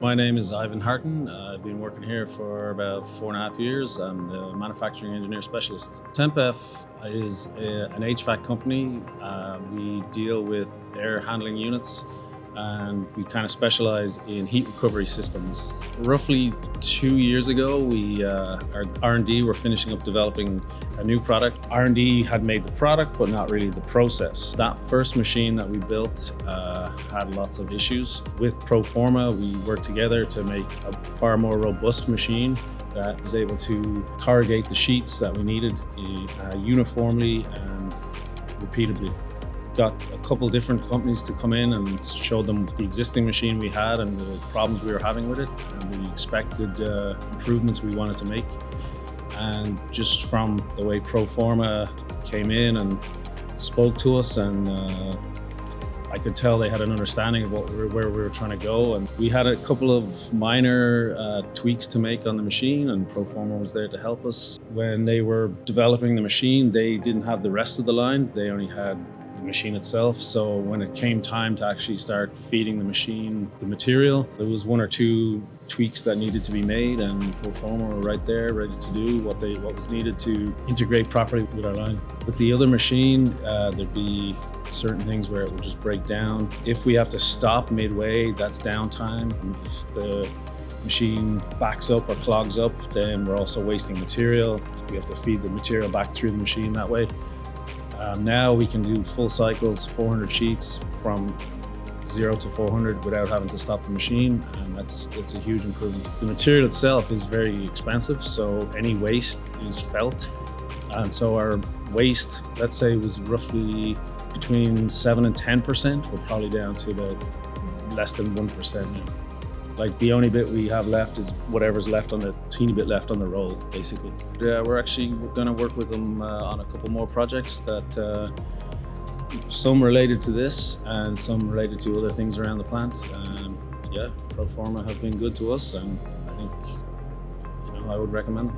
My name is Ivan Harton. I've been working here for about 4.5 years. I'm the manufacturing engineer specialist. Tempeff is an HVAC company. We deal with air handling units and we kind of specialize in heat recovery systems. Roughly 2 years ago, our R&D were finishing up developing a new product. R&D had made the product, but not really the process. That first machine that we built had lots of issues. With ProForma, we worked together to make a far more robust machine that was able to corrugate the sheets that we needed uniformly and repeatably. Got a couple different companies to come in and show them the existing machine we had and the problems we were having with it and the expected improvements we wanted to make. And just from the way ProForma came in and spoke to us, and I could tell they had an understanding of where we were trying to go. And we had a couple of minor tweaks to make on the machine, and ProForma was there to help us. When they were developing the machine, they didn't have the rest of the line. They only had the machine itself. So when it came time to actually start feeding the machine the material, there was one or two tweaks that needed to be made, and ProForma were right there ready to do what was needed to integrate properly with our line. With the other machine, there'd be certain things where it would just break down. If we have to stop midway, that's downtime. If the machine backs up or clogs up, then we're also wasting material. We have to feed the material back through the machine that way. Now we can do full cycles, 400 sheets from 0 to 400 without having to stop the machine, and that's a huge improvement. The material itself is very expensive, so any waste is felt. And so our waste, let's say, was roughly between 7 and 10%. We're probably down to the less than 1% now. Like, the only bit we have left is whatever's left on the teeny bit left on the roll, basically. Yeah, we're actually going to work with them on a couple more projects that some related to this and some related to other things around the plant. Yeah, ProForma have been good to us, and I think I would recommend them.